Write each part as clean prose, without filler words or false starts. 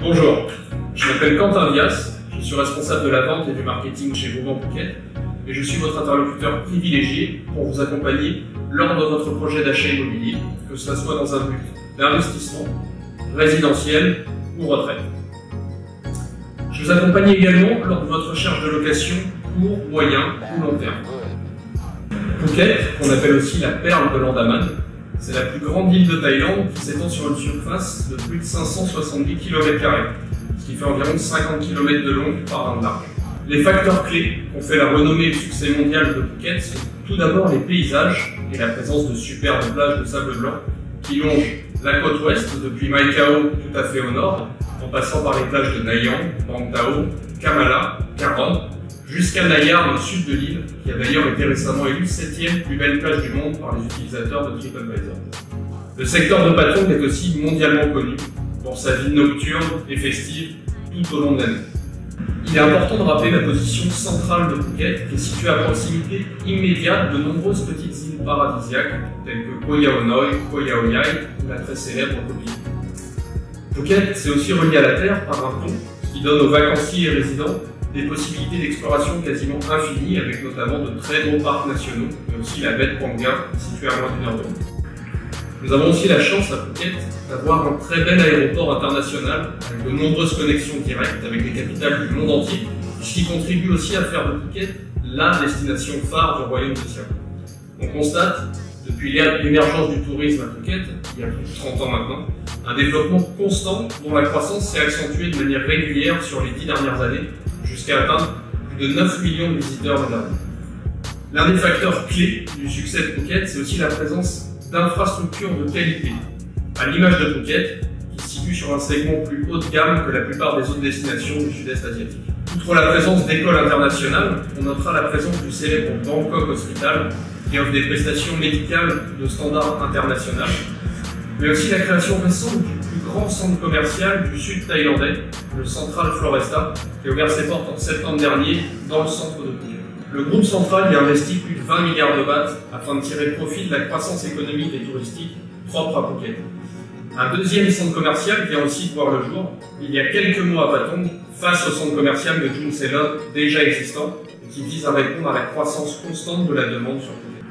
Bonjour, je m'appelle Quentin Dias, je suis responsable de la vente et du marketing chez Vauban Phuket et je suis votre interlocuteur privilégié pour vous accompagner lors de votre projet d'achat immobilier, que ce soit dans un but d'investissement, résidentiel ou retraite. Je vous accompagne également lors de votre recherche de location court, moyen ou long terme. Phuket, qu'on appelle aussi la perle de l'Andaman, c'est la plus grande île de Thaïlande qui s'étend sur une surface de plus de 570 km², ce qui fait environ 50 km de long par an de large. Les facteurs clés qui ont fait la renommée et le succès mondial de Phuket sont tout d'abord les paysages et la présence de superbes plages de sable blanc qui longent la côte ouest depuis Mai Khao tout à fait au nord, en passant par les plages de Nai Yang, Bang Tao, Kamala, Karon, jusqu'à Nai Yar au sud de l'île, qui a d'ailleurs été récemment élue 7e plus belle plage du monde par les utilisateurs de TripAdvisor. Le secteur de Patong est aussi mondialement connu pour sa vie nocturne et festive tout au long de l'année. Il est important de rappeler la position centrale de Phuket, qui est située à proximité immédiate de nombreuses petites îles paradisiaques, telles que Koh Yao Noi, Koh Yao Yai ou la très célèbre Koh Phi. Phuket, c'est aussi relié à la terre par un pont qui donne aux vacanciers et résidents des possibilités d'exploration quasiment infinies, avec notamment de très gros parcs nationaux, mais aussi la baie de Phang Nga, située à moins d'1 heure de route. Nous avons aussi la chance à Phuket d'avoir un très bel aéroport international, avec de nombreuses connexions directes avec les capitales du monde entier, ce qui contribue aussi à faire de Phuket la destination phare du royaume de Siam. On constate, depuis l'émergence du tourisme à Phuket, il y a plus de 30 ans maintenant, un développement constant dont la croissance s'est accentuée de manière régulière sur les 10 dernières années, jusqu'à atteindre plus de 9 millions de visiteurs de l'année. L'un des facteurs clés du succès de Phuket, c'est aussi la présence d'infrastructures de qualité, à l'image de Phuket, qui se situe sur un segment plus haut de gamme que la plupart des autres destinations du sud-est asiatique. Outre la présence d'écoles internationales, on notera la présence du célèbre Bangkok Hospital, qui offre des prestations médicales de standard international, mais aussi la création récente du plus grand centre commercial du sud thaïlandais, le Central Floresta, qui a ouvert ses portes en septembre dernier dans le centre de Phuket. Le groupe central y a investi plus de 20 milliards de bahts afin de tirer profit de la croissance économique et touristique propre à Phuket. Un deuxième centre commercial vient aussi de voir le jour il y a quelques mois à Patong, face au centre commercial de June Selon déjà existant, et qui vise à répondre à la croissance constante de la demande sur Phuket.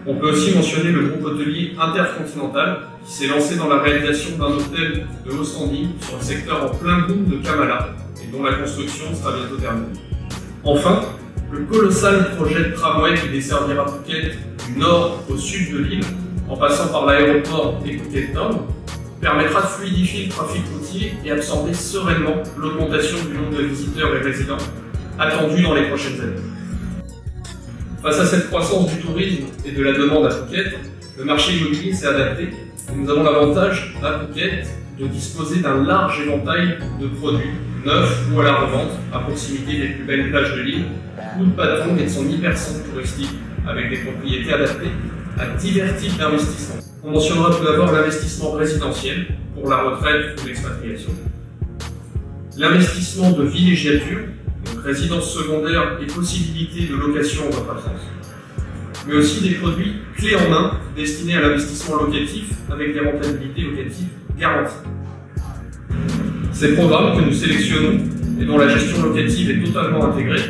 On peut aussi mentionner le groupe hôtelier Intercontinental, qui s'est lancé dans la réalisation d'un hôtel de haut standing sur le secteur en plein boom de Kamala, et dont la construction sera bientôt terminée. Enfin, le colossal projet de tramway qui desservira Phuket du nord au sud de l'île, en passant par l'aéroport et Phuket Town, permettra de fluidifier le trafic routier et absorber sereinement l'augmentation du nombre de visiteurs et résidents attendus dans les prochaines années. Face à cette croissance du tourisme et de la demande à Phuket, le marché immobilier s'est adapté et nous avons l'avantage à Phuket de disposer d'un large éventail de produits neufs ou à la revente à proximité des plus belles plages de l'île ou de Patong et de son hypercentre touristique avec des propriétés adaptées à divers types d'investissements. On mentionnera tout d'abord l'investissement résidentiel pour la retraite ou l'expatriation, l'investissement de villégiature, donc résidence secondaire et possibilité de location en votre absence, mais aussi des produits clés en main destinés à l'investissement locatif avec des rentabilités locatives garanties. Ces programmes que nous sélectionnons et dont la gestion locative est totalement intégrée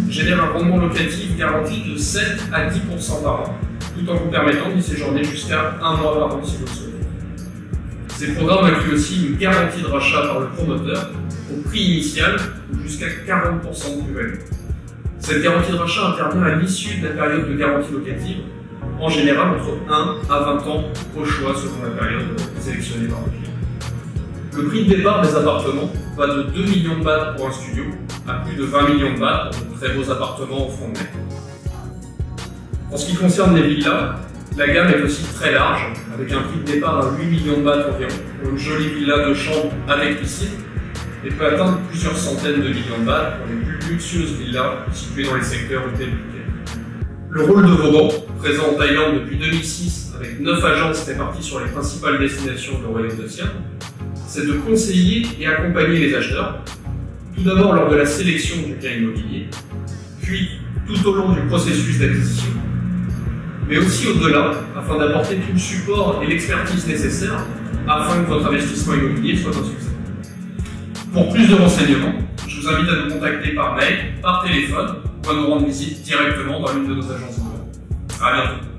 génèrent un rendement locatif garanti de 7 à 10% par an, tout en vous permettant d'y séjourner jusqu'à 1 mois par an si vous le souhaitez. Ces programmes incluent aussi une garantie de rachat par le promoteur au prix initial ou jusqu'à 40% de plus-value. Cette garantie de rachat intervient à l'issue de la période de garantie locative, en général entre 1 à 20 ans au choix selon la période sélectionnée par le client. Le prix de départ des appartements va de 2 millions de bahts pour un studio à plus de 20 millions de bahts pour de très beaux appartements au fond de mer. En ce qui concerne les villas, la gamme est aussi très large, avec un prix de départ à 8 millions de bahts environ, pour une jolie villa de chambre avec piscine, et peut atteindre plusieurs centaines de millions de bahts pour les plus luxueuses villas situées dans les secteurs hôtels Phuket. Le rôle de Vauban, présent en Thaïlande depuis 2006 avec 9 agences réparties sur les principales destinations du royaume de Siam, c'est de conseiller et accompagner les acheteurs, tout d'abord lors de la sélection du bien immobilier, puis tout au long du processus d'acquisition, mais aussi au-delà, afin d'apporter tout le support et l'expertise nécessaires afin que votre investissement immobilier soit un succès. Pour plus de renseignements, je vous invite à nous contacter par mail, par téléphone ou à nous rendre visite directement dans l'une de nos agences. À bientôt.